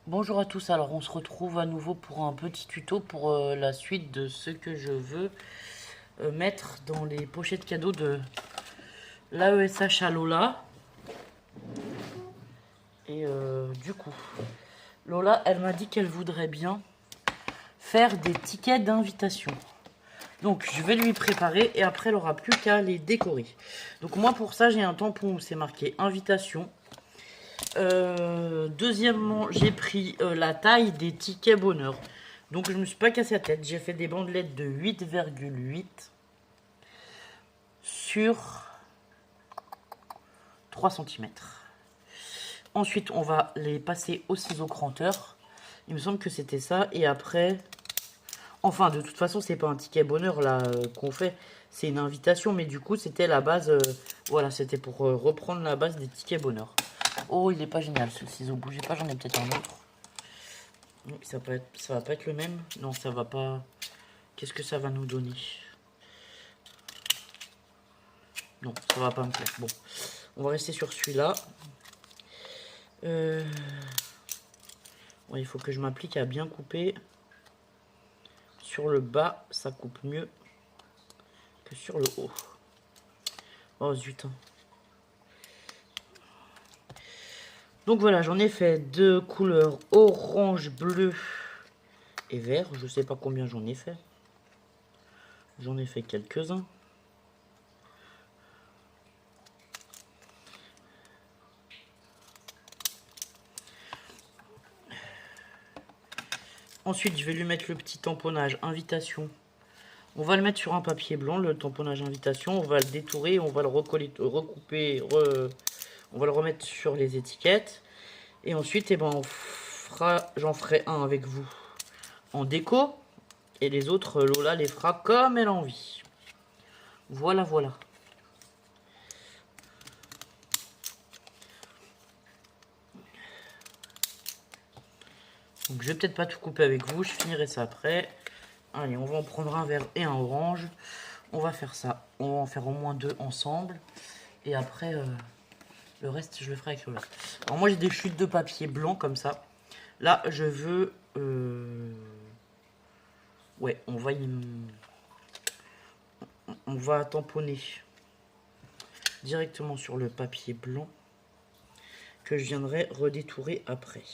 Bonjour à tous, alors on se retrouve à nouveau pour un petit tuto pour la suite de ce que je veux mettre dans les pochettes cadeaux de l'AESH à Lola. Et du coup, Lola, elle m'a dit qu'elle voudrait bien faire des tickets d'invitation. Donc je vais lui préparer et après elle aura plus qu'à les décorer. Donc moi pour ça j'ai un tampon où c'est marqué invitation. Deuxièmement, j'ai pris la taille des tickets bonheur. Donc je me suis pas cassé la tête. J'ai fait des bandelettes de 8,8 sur 3 cm. Ensuite, on va les passer au ciseau cranteur. Il me semble que c'était ça. Et après, enfin, de toute façon, c'est pas un ticket bonheur là qu'on fait. C'est une invitation, mais du coup, c'était la base. Voilà, c'était pour reprendre la base des tickets bonheur. Oh, il est pas génial ce ciseau. Bougez pas, j'en ai peut-être un autre. Ça va pas être le même. Non, ça va pas. Qu'est-ce que ça va nous donner? Non, ça va pas me plaire. Bon, on va rester sur celui-là. Ouais, il faut que je m'applique à bien couper. Sur le bas, ça coupe mieux que sur le haut. Oh zut. Donc voilà, j'en ai fait deux couleurs orange, bleu et vert. Je sais pas combien j'en ai fait. J'en ai fait quelques-uns. Ensuite, je vais lui mettre le petit tamponnage invitation. On va le mettre sur un papier blanc, le tamponnage invitation. On va le détourer, on va le recoller, recouper, on va le remettre sur les étiquettes. Et ensuite, eh ben, j'en ferai un avec vous en déco. Et les autres, Lola les fera comme elle a envie. Voilà, voilà. Donc je vais peut-être pas tout couper avec vous, je finirai ça après. Allez, on va en prendre un vert et un orange. On va faire ça. On va en faire au moins deux ensemble. Et après, le reste, je le ferai avec Lola. Alors moi, j'ai des chutes de papier blanc comme ça. Là, je veux... Ouais, on va tamponner directement sur le papier blanc que je viendrai redétourer après.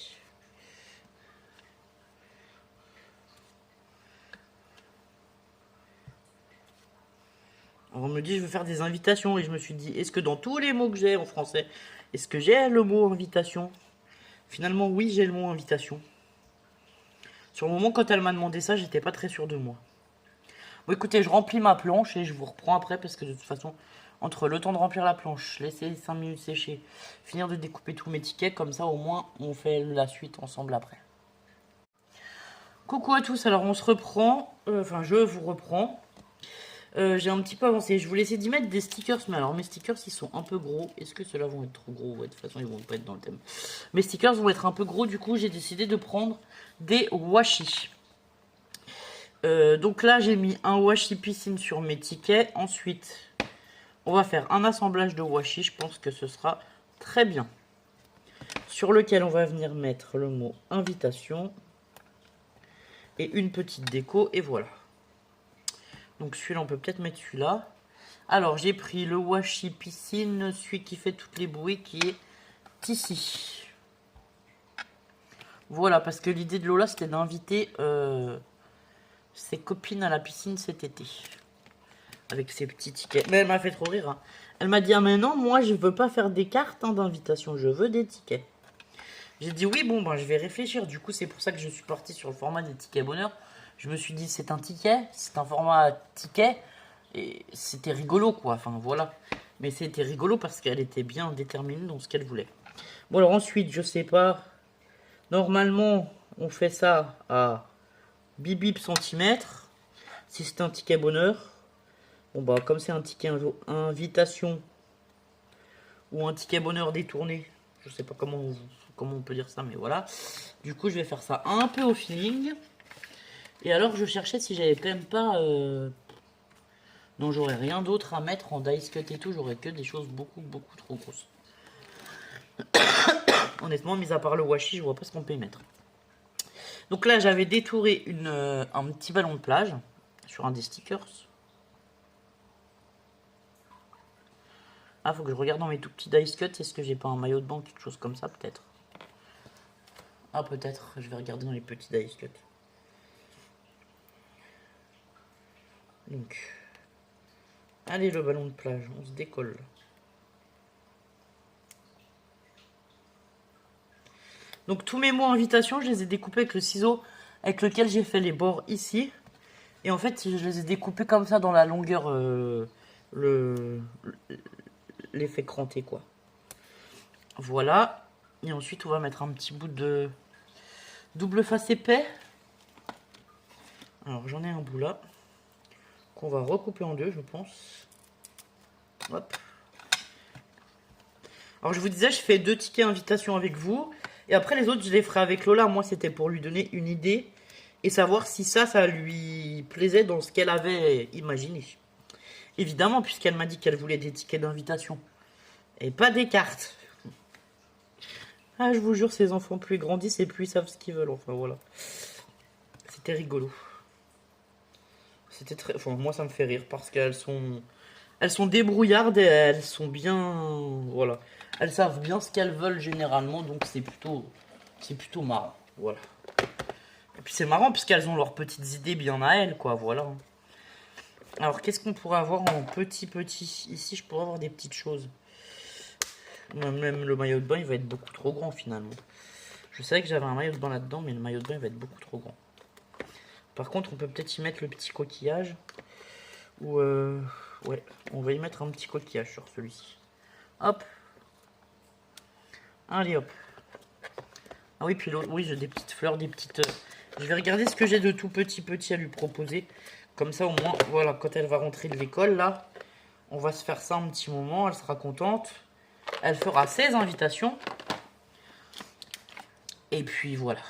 On me dit je veux faire des invitations et je me suis dit est-ce que dans tous les mots que j'ai en français, est-ce que j'ai le mot invitation? Finalement oui, j'ai le mot invitation. Sur le moment quand elle m'a demandé ça, j'étais pas très sûr de moi. Bon écoutez, je remplis ma planche et je vous reprends après parce que de toute façon, entre le temps de remplir la planche, laisser 5 minutes sécher, finir de découper tous mes tickets, comme ça au moins on fait la suite ensemble après. Coucou à tous, alors on se reprend, enfin je vous reprends. J'ai un petit peu avancé. Je voulais essayer d'y mettre des stickers, mais alors mes stickers ils sont un peu gros. Est-ce que ceux-là vont être trop gros? Ouais, de toute façon ils vont pas être dans le thème. Mes stickers vont être un peu gros, du coup j'ai décidé de prendre des washi. Donc là j'ai mis un washi piscine sur mes tickets. Ensuite on va faire un assemblage de washi. Je pense que ce sera très bien. Sur lequel on va venir mettre le mot invitation. Et une petite déco et voilà. Donc celui-là, on peut peut-être mettre celui-là. Alors, j'ai pris le washi piscine, celui qui fait toutes les bruits, qui est ici. Voilà, parce que l'idée de Lola, c'était d'inviter ses copines à la piscine cet été. Avec ses petits tickets. Mais elle m'a fait trop rire. Hein. Elle m'a dit, ah mais non, moi, je veux pas faire des cartes d'invitation, je veux des tickets. J'ai dit, oui, bon, ben, je vais réfléchir. Du coup, c'est pour ça que je suis parti sur le format des tickets bonheur. Je me suis dit, c'est un ticket, c'est un format ticket. Et c'était rigolo, quoi. Enfin, voilà. Mais c'était rigolo parce qu'elle était bien déterminée dans ce qu'elle voulait. Bon, alors ensuite, je sais pas. Normalement, on fait ça à bip centimètres. Si c'est un ticket bonheur. Bon, bah, comme c'est un ticket invitation ou un ticket bonheur détourné. Je sais pas comment on peut dire ça, mais voilà. Du coup, je vais faire ça un peu au feeling. Et alors, je cherchais si j'avais quand même pas... Non, j'aurais rien d'autre à mettre en dice cut et tout. J'aurais que des choses beaucoup trop grosses. Honnêtement, mis à part le washi, je vois pas ce qu'on peut y mettre. Donc là, j'avais détouré un petit ballon de plage sur un des stickers. Ah, faut que je regarde dans mes tout petits dice cuts. Est-ce que j'ai pas un maillot de banque, quelque chose comme ça, peut-être? Ah, peut-être. Je vais regarder dans les petits dice cuts. Donc, allez, le ballon de plage, on se décolle. Donc tous mes mots invitations, je les ai découpés avec le ciseau avec lequel j'ai fait les bords ici. Et en fait, je les ai découpés comme ça dans la longueur, l'effet cranté, quoi. Voilà. Et ensuite, on va mettre un petit bout de double face épais. Alors, j'en ai un bout là, qu'on va recouper en deux, je pense. Hop. Alors, je vous disais, je fais 2 tickets invitation avec vous. Et après, les autres, je les ferai avec Lola. Moi, c'était pour lui donner une idée et savoir si ça lui plaisait dans ce qu'elle avait imaginé. Évidemment, puisqu'elle m'a dit qu'elle voulait des tickets d'invitation. Et pas des cartes. Ah, je vous jure, ces enfants, plus ils grandissent et plus ils savent ce qu'ils veulent. Enfin, voilà. C'était rigolo. C'était très... Enfin, moi, ça me fait rire parce qu'elles sont débrouillardes et elles sont bien... Voilà. Elles savent bien ce qu'elles veulent généralement, donc c'est plutôt marrant. Voilà. Et puis c'est marrant puisqu'elles ont leurs petites idées bien à elles, quoi. Voilà. Alors, qu'est-ce qu'on pourrait avoir en petit? Ici, je pourrais avoir des petites choses. Même le maillot de bain, il va être beaucoup trop grand, finalement. Je savais que j'avais un maillot de bain là-dedans, mais le maillot de bain, il va être beaucoup trop grand. Par contre, on peut peut-être y mettre le petit coquillage. Ou, ouais, on va y mettre un petit coquillage sur celui-ci. Hop. Allez, hop. Ah oui, puis l'autre, oui, j'ai des petites fleurs, des petites... Je vais regarder ce que j'ai de tout petit à lui proposer. Comme ça, au moins, voilà, quand elle va rentrer de l'école, là, on va se faire ça un petit moment. Elle sera contente. Elle fera ses invitations. Et puis, voilà.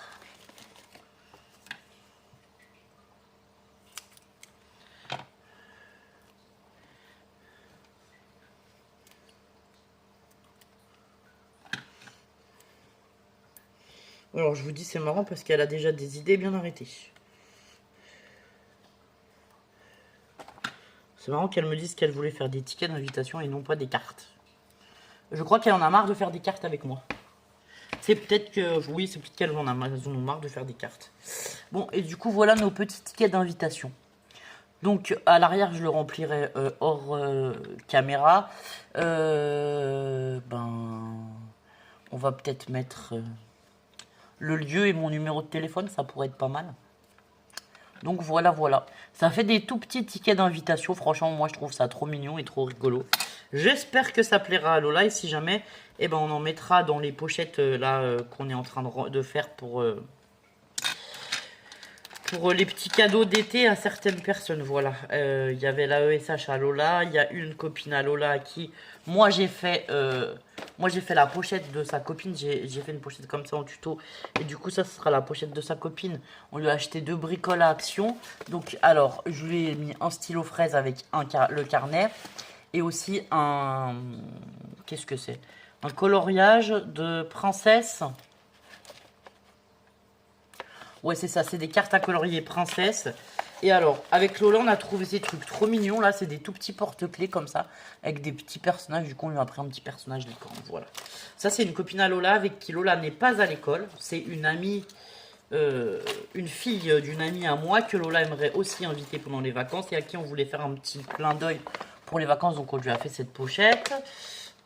Alors, je vous dis, c'est marrant parce qu'elle a déjà des idées bien arrêtées. C'est marrant qu'elle me dise qu'elle voulait faire des tickets d'invitation et non pas des cartes. Je crois qu'elle en a marre de faire des cartes avec moi. C'est peut-être que... Oui, c'est peut-être qu'elles en ont marre de faire des cartes. Bon, et du coup, voilà nos petits tickets d'invitation. Donc, à l'arrière, je le remplirai hors caméra. On va peut-être mettre le lieu et mon numéro de téléphone. Ça pourrait être pas mal. Donc voilà. Ça fait des tout petits tickets d'invitation. Franchement, moi, je trouve ça trop mignon et trop rigolo. J'espère que ça plaira à Lola. Et si jamais, eh ben, on en mettra dans les pochettes qu'on est en train de faire pour les petits cadeaux d'été à certaines personnes. Voilà. Il y avait la ESH à Lola. Il y a une copine à Lola à qui... Moi, j'ai fait la pochette de sa copine. J'ai fait une pochette comme ça en tuto. Et du coup, ça, ce sera la pochette de sa copine. On lui a acheté 2 bricoles à Action. Donc, alors, je lui ai mis un stylo fraise avec le carnet. Et aussi un... Qu'est-ce que c'est? Un coloriage de princesse. Ouais, c'est ça, c'est des cartes à colorier princesse. Et alors, avec Lola, on a trouvé ces trucs trop mignons. Là, c'est des tout petits porte-clés comme ça, avec des petits personnages. Du coup, on lui a pris un petit personnage licorne. Voilà. Ça, c'est une copine à Lola avec qui Lola n'est pas à l'école. C'est une amie, une fille d'une amie à moi que Lola aimerait aussi inviter pendant les vacances et à qui on voulait faire un petit clin d'œil pour les vacances. Donc, on lui a fait cette pochette.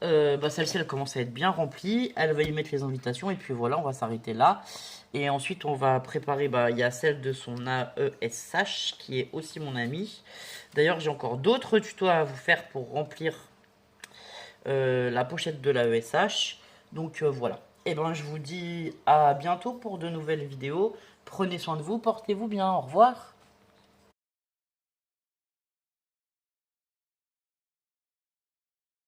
Celle-ci, elle commence à être bien remplie. Elle va y mettre les invitations. Et puis voilà, on va s'arrêter là. Et ensuite, on va préparer, il y a celle de son AESH, qui est aussi mon amie. D'ailleurs, j'ai encore d'autres tutos à vous faire pour remplir la pochette de l'AESH. Donc, voilà. Et ben, je vous dis à bientôt pour de nouvelles vidéos. Prenez soin de vous, portez-vous bien. Au revoir.